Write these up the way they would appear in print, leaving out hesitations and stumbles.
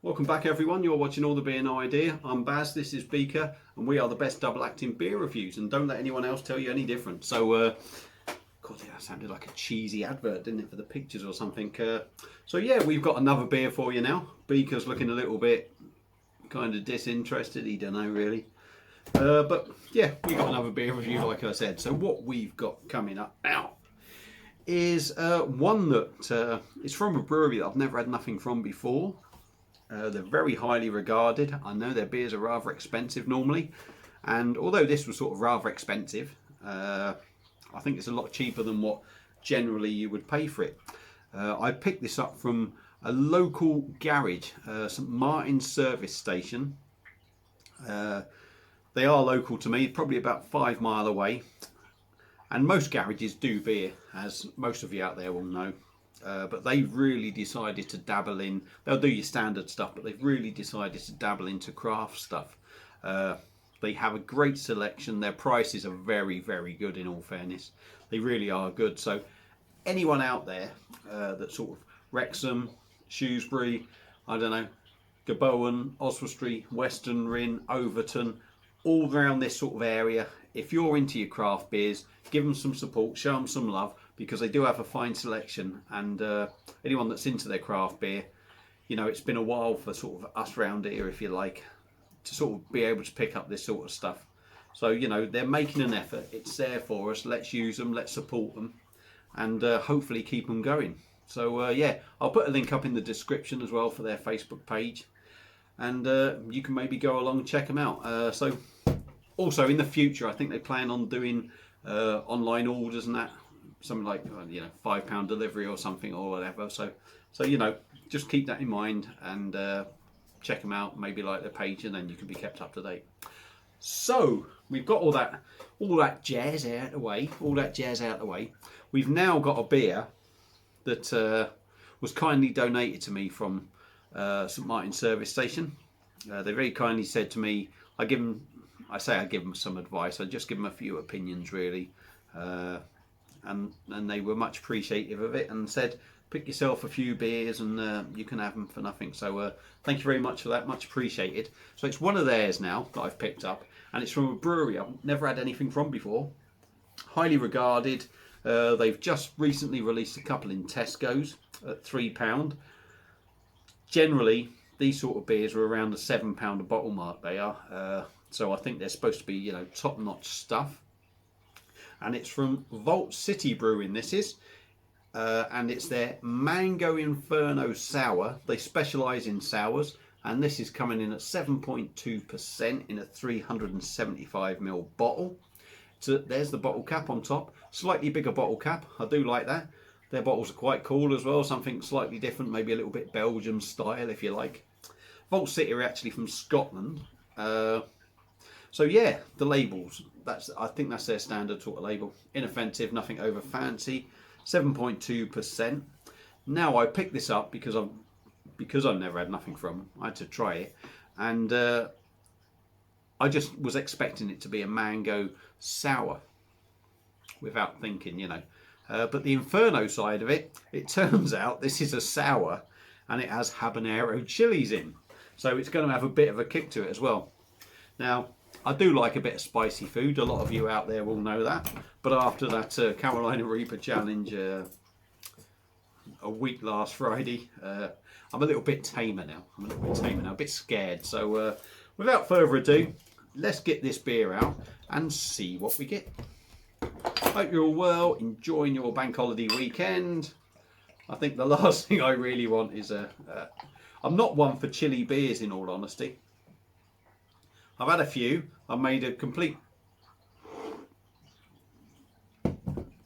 Welcome back everyone, you're watching All the Beer No Idea. I'm Baz, this is Beaker, and we are the best double acting beer reviews, and don't let anyone else tell you any different. So, God, that sounded like a cheesy advert, didn't it, for the pictures or something. So yeah, we've got another beer for you now. Beaker's looking a little bit kind of disinterested, he don't know really. But yeah, we got another beer review like I said. So what we've got coming up now is one that is from a brewery that I've never had nothing from before. They're very highly regarded. I know their beers are rather expensive normally, and although this was sort of rather expensive, I think it's a lot cheaper than what generally you would pay for it. I picked this up from a local garage, St Martin's service station. They are local to me, probably about 5 miles away, and most garages do beer, as most of you out there will know. But they've really decided to dabble in, they'll do your standard stuff, but they've really decided to dabble into craft stuff. They have a great selection. Their prices are very, very good in all fairness. They really are good. So anyone out there that sort of Wrexham, Shrewsbury, I don't know, Gabowen, Oswestry, Western Rin, Overton, all around this sort of area, if you're into your craft beers, give them some support, show them some love, because they do have a fine selection. And anyone that's into their craft beer, you know, it's been a while for sort of us round here, if you like, to sort of be able to pick up this sort of stuff. So, you know, they're making an effort. It's there for us. Let's use them, let's support them, and hopefully keep them going. So yeah, I'll put a link up in the description as well for their Facebook page, and you can maybe go along and check them out. So also in the future, I think they plan on doing online orders and that, something like you know, £5 delivery or something or whatever. So you know, just keep that in mind and check them out. Maybe like their page, and then you can be kept up to date. So we've got all that jazz out of the way. We've now got a beer that was kindly donated to me from St Martin's service station. They very kindly said to me, I give them some advice. I just give them a few opinions really, and they were much appreciative of it and said, pick yourself a few beers and you can have them for nothing. So thank you very much for that, much appreciated. So it's one of theirs now that I've picked up, and it's from a brewery I've never had anything from before. Highly regarded. They've just recently released a couple in Tesco's at £3. Generally, these sort of beers are around the £7 a bottle mark. They are. So I think they're supposed to be, you know, top-notch stuff. And it's from Vault City Brewing. This is, and it's their Mango Inferno Sour. They specialise in sours, and this is coming in at 7.2% in a 375ml bottle. So there's the bottle cap on top. Slightly bigger bottle cap. I do like that. Their bottles are quite cool as well. Something slightly different, maybe a little bit Belgium style, if you like. Vault City are actually from Scotland. So yeah, the labels. I think that's their standard sort of label. Inoffensive, nothing over fancy. 7.2%. Now I picked this up because I've never had nothing from them. I had to try it, and I just was expecting it to be a mango sour without thinking, you know. But the Inferno side of it, it turns out this is a sour, and it has habanero chilies in. So it's going to have a bit of a kick to it as well. Now, I do like a bit of spicy food. A lot of you out there will know that. But after that Carolina Reaper challenge a week last Friday, I'm a little bit tamer now. A bit scared. So without further ado, let's get this beer out and see what we get. Hope you're all well, enjoying your bank holiday weekend. I think the last thing I really want is I'm not one for chilly beers, in all honesty. I've had a few. I've made a complete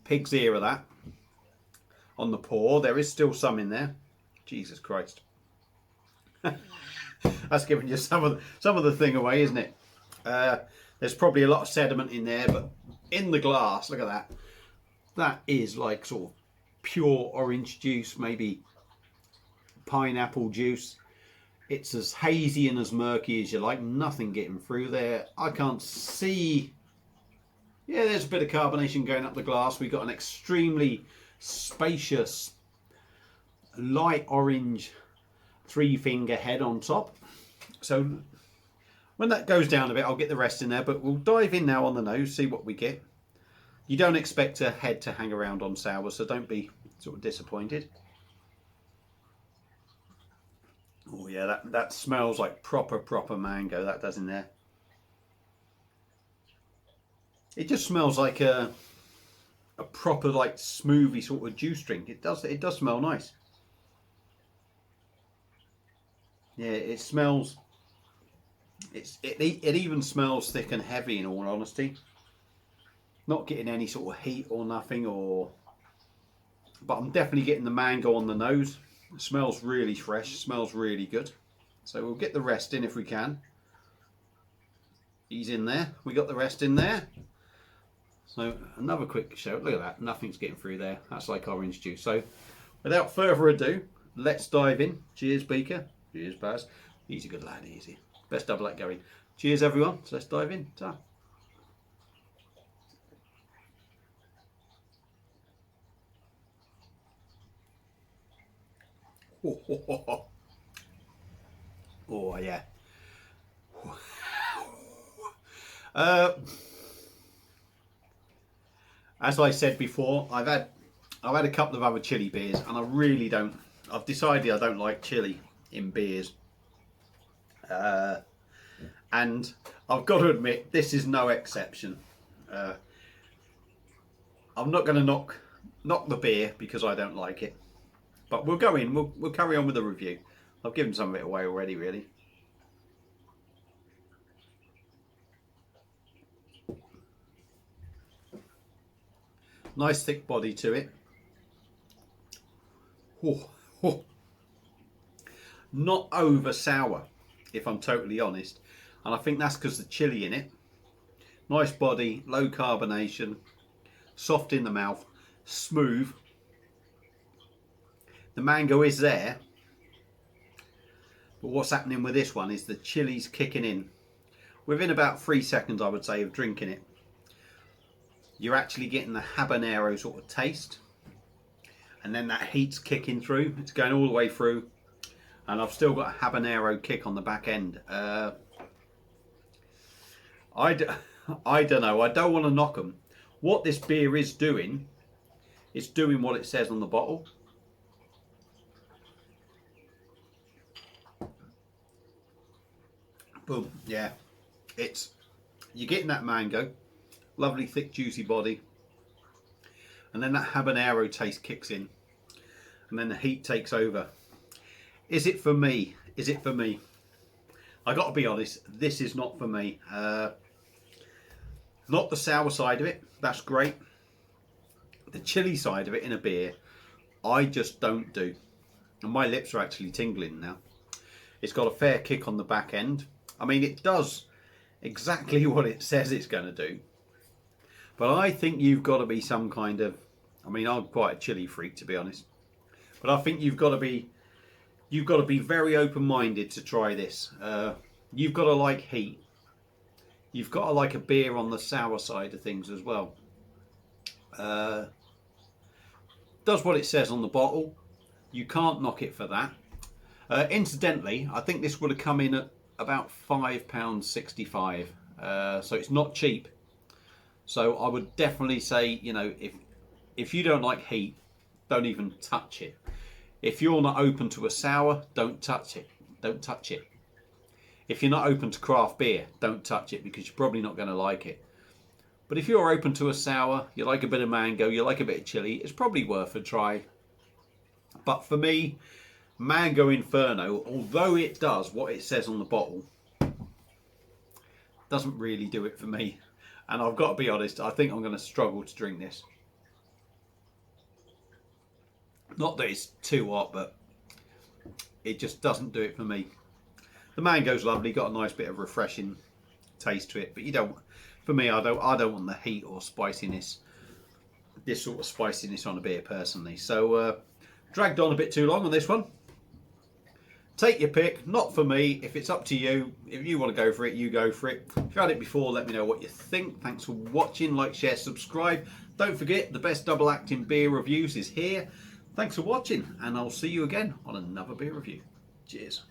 pig's ear of that on the pour. There is still some in there. Jesus Christ. That's giving you some of the thing away, isn't it? There's probably a lot of sediment in there, but in the glass, look at that. That is like sort of pure orange juice, maybe pineapple juice. It's as hazy and as murky as you like, nothing getting through there. I can't see. Yeah, there's a bit of carbonation going up the glass. We've got an extremely spacious, light orange 3-finger head on top. So when that goes down a bit, I'll get the rest in there, but we'll dive in now on the nose, see what we get. You don't expect a head to hang around on sour, so don't be sort of disappointed. Oh yeah, that smells like proper mango, that does in there. It just smells like a proper like smoothie sort of juice drink. It does smell nice. Yeah, it smells. It even smells thick and heavy, in all honesty. Not getting any sort of heat or nothing, but I'm definitely getting the mango on the nose. It smells really fresh. Smells really good. So we'll get the rest in if we can. He's in there. We got the rest in there. So another quick show. Look at that. Nothing's getting through there. That's like orange juice. So without further ado, let's dive in. Cheers, Beaker. Cheers, Baz. He's a good lad, easy. Best double act going. Cheers, everyone. So let's dive in. Ta. Oh yeah. As I said before, I've had a couple of other chili beers, and I really don't. I've decided I don't like chili in beers, and I've got to admit this is no exception. I'm not going to knock the beer because I don't like it, but we'll go in. We'll carry on with the review. I've given some of it away already, really. Nice thick body to it. Oh, oh. Not over sour, if I'm totally honest. And I think that's because the chili in it. Nice body, low carbonation, soft in the mouth, smooth. The mango is there. But what's happening with this one is the chili's kicking in. Within about 3 seconds, I would say, of drinking it, you're actually getting the habanero sort of taste, and then that heat's kicking through. It's going all the way through, and I've still got a habanero kick on the back end. I don't know. I don't want to knock them. What this beer is doing, it's doing what it says on the bottle. Boom. Yeah, you're getting that mango. Lovely thick juicy body, and then that habanero taste kicks in, and then the heat takes over. Is it for me? Is it for me? I got to be honest, this is not for me. Not the sour side of it, that's great. The chili side of it in a beer, I just don't do. And my lips are actually tingling now. It's got a fair kick on the back end. I mean, it does exactly what it says it's going to do. But I think you've got to be some kind of, I mean, I'm quite a chili freak, to be honest. But I think you've got to be very open-minded to try this. You've got to like heat. You've got to like a beer on the sour side of things as well. Does what it says on the bottle. You can't knock it for that. Incidentally, I think this would have come in at about £5.65. So it's not cheap. So I would definitely say, you know, if you don't like heat, don't even touch it. If you're not open to a sour, don't touch it. Don't touch it. If you're not open to craft beer, don't touch it, because you're probably not going to like it. But if you're open to a sour, you like a bit of mango, you like a bit of chili, it's probably worth a try. But for me, Mango Inferno, although it does what it says on the bottle, doesn't really do it for me. And I've got to be honest, I think I'm going to struggle to drink this. Not that it's too hot, but it just doesn't do it for me. The mango's lovely, got a nice bit of refreshing taste to it, but you don't. For me, I don't want the heat or spiciness. This sort of spiciness on a beer, personally. So dragged on a bit too long on this one. Take your pick, not for me. If it's up to you, if you want to go for it, you go for it. If you've had it before, let me know what you think. Thanks for watching. Like, share, subscribe. Don't forget, the best double acting beer reviews is here. Thanks for watching, and I'll see you again on another beer review. Cheers.